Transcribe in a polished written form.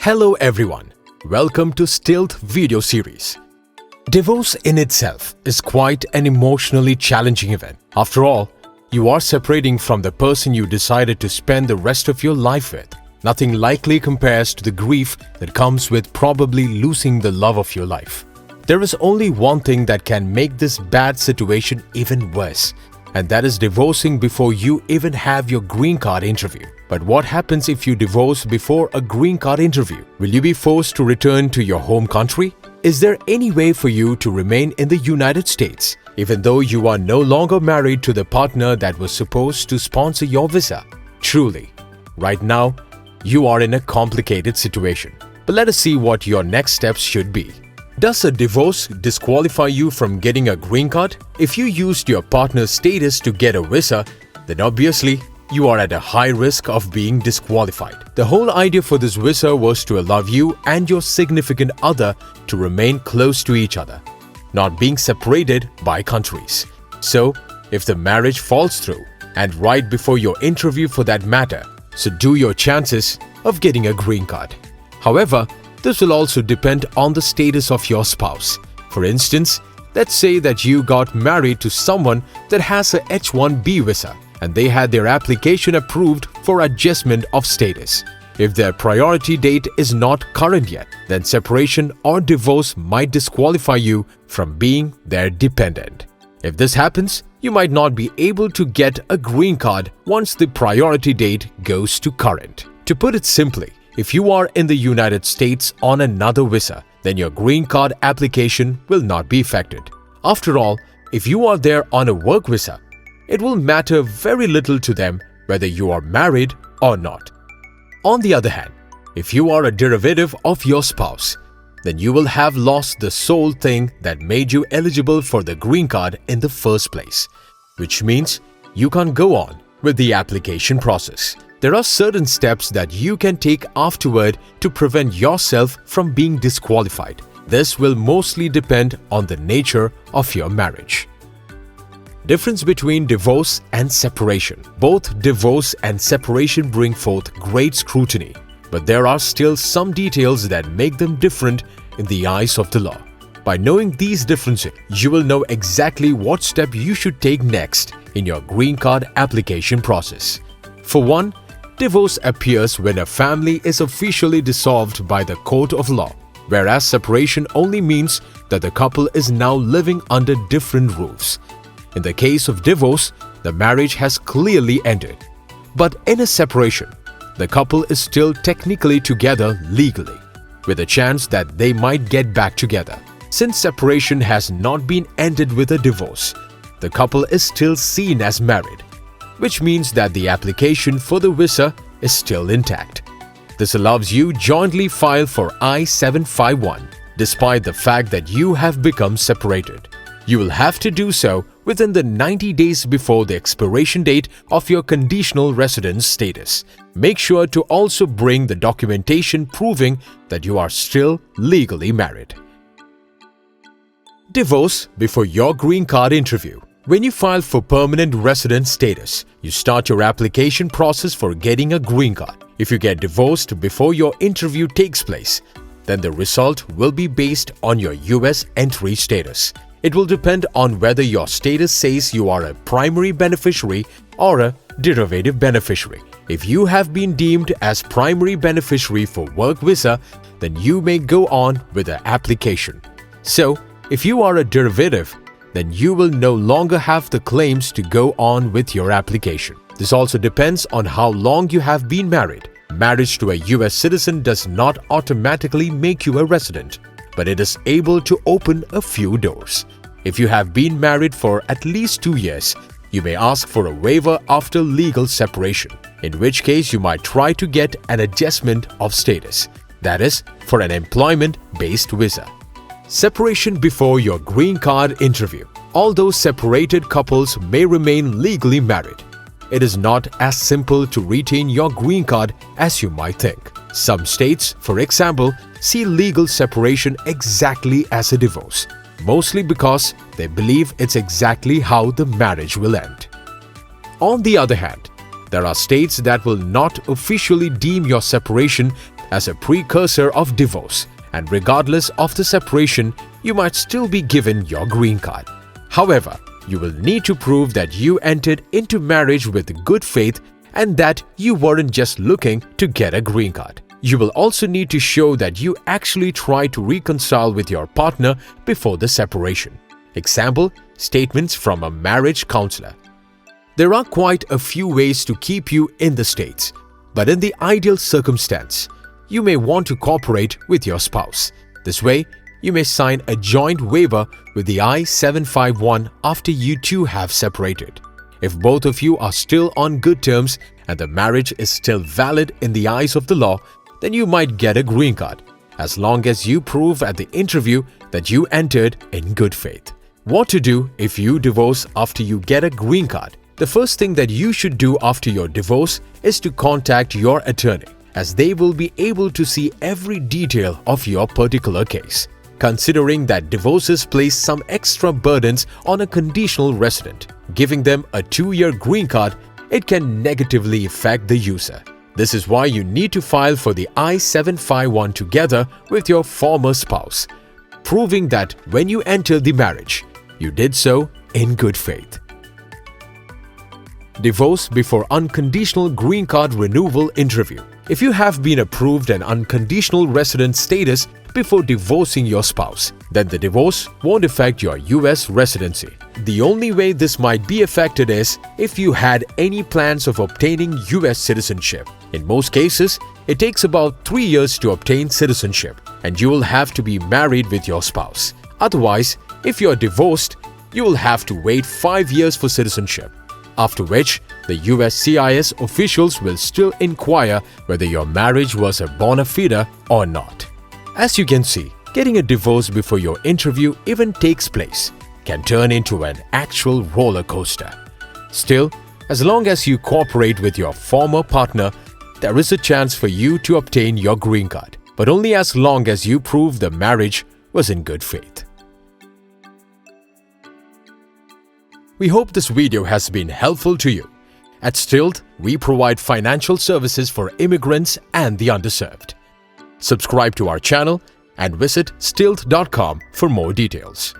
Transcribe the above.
Hello everyone, welcome to Stealth video series. Divorce in itself is quite an emotionally challenging event. After all, you are separating from the person you decided to spend the rest of your life with. Nothing likely compares to the grief that comes with probably losing the love of your life. There is only one thing that can make this bad situation even worse, and that is divorcing before you even have your green card interview. But what happens if you divorce before a green card interview? Will you be forced to return to your home country? Is there any way for you to remain in the United States, even though you are no longer married to the partner that was supposed to sponsor your visa? Truly, right now, you are in a complicated situation. But let us see what your next steps should be. Does a divorce disqualify you from getting a green card? If you used your partner's status to get a visa, then obviously, you are at a high risk of being disqualified. The whole idea for this visa was to allow you and your significant other to remain close to each other, not being separated by countries. So, if the marriage falls through, and right before your interview for that matter, so do your chances of getting a green card. However, this will also depend on the status of your spouse. For instance, let's say that you got married to someone that has a H-1B visa, and they had their application approved for adjustment of status. If their priority date is not current yet, then separation or divorce might disqualify you from being their dependent. If this happens, you might not be able to get a green card once the priority date goes to current. To put it simply, if you are in the United States on another visa, then your green card application will not be affected. After all, if you are there on a work visa, it will matter very little to them whether you are married or not. On the other hand, if you are a derivative of your spouse, then you will have lost the sole thing that made you eligible for the green card in the first place, which means you can't go on with the application process. There are certain steps that you can take afterward to prevent yourself from being disqualified. This will mostly depend on the nature of your marriage. Difference between divorce and separation. Both divorce and separation bring forth great scrutiny, but there are still some details that make them different in the eyes of the law. By knowing these differences, you will know exactly what step you should take next in your green card application process. For one, divorce appears when a family is officially dissolved by the court of law, whereas separation only means that the couple is now living under different roofs. In the case of divorce, the marriage has clearly ended. But in a separation, the couple is still technically together legally, with a chance that they might get back together. Since separation has not been ended with a divorce, the couple is still seen as married, which means that the application for the visa is still intact. This allows you jointly file for I-751, despite the fact that you have become separated. You will have to do so within the 90 days before the expiration date of your conditional residence status. Make sure to also bring the documentation proving that you are still legally married. Divorce before your green card interview. When you file for permanent resident status, you start your application process for getting a green card. If you get divorced before your interview takes place, then the result will be based on your US entry status. It will depend on whether your status says you are a primary beneficiary or a derivative beneficiary. If you have been deemed as primary beneficiary for work visa, then you may go on with the application. So, if you are a derivative, then you will no longer have the claims to go on with your application. This also depends on how long you have been married. Marriage to a US citizen does not automatically make you a resident, but it is able to open a few doors. If you have been married for at least 2 years, you may ask for a waiver after legal separation, in which case you might try to get an adjustment of status, that is, for an employment-based visa. Separation before your green card interview. Although separated couples may remain legally married, it is not as simple to retain your green card as you might think. Some states, for example, see legal separation exactly as a divorce, mostly because they believe it's exactly how the marriage will end. On the other hand, there are states that will not officially deem your separation as a precursor of divorce, and regardless of the separation, you might still be given your green card. However, you will need to prove that you entered into marriage with good faith and that you weren't just looking to get a green card. You will also need to show that you actually tried to reconcile with your partner before the separation. Example, statements from a marriage counselor. There are quite a few ways to keep you in the States, but in the ideal circumstance, you may want to cooperate with your spouse. This way, you may sign a joint waiver with the I-751 after you two have separated. If both of you are still on good terms and the marriage is still valid in the eyes of the law, then you might get a green card, as long as you prove at the interview that you entered in good faith. What to do if you divorce after you get a green card? The first thing that you should do after your divorce is to contact your attorney, as they will be able to see every detail of your particular case. Considering that divorces place some extra burdens on a conditional resident, giving them a 2-year green card, it can negatively affect the user. This is why you need to file for the I-751 together with your former spouse, proving that when you entered the marriage, you did so in good faith. Divorce before unconditional green card renewal interview. If you have been approved an unconditional resident status before divorcing your spouse, then the divorce won't affect your US residency. The only way this might be affected is if you had any plans of obtaining US citizenship. In most cases, it takes about 3 years to obtain citizenship, and you will have to be married with your spouse. Otherwise, if you are divorced, you will have to wait 5 years for citizenship, after which the USCIS officials will still inquire whether your marriage was a bona fide or not. As you can see, getting a divorce before your interview even takes place can turn into an actual roller coaster. Still, as long as you cooperate with your former partner, there is a chance for you to obtain your green card, but only as long as you prove the marriage was in good faith. We hope this video has been helpful to you. At Stilt, we provide financial services for immigrants and the underserved. Subscribe to our channel and visit stilt.com for more details.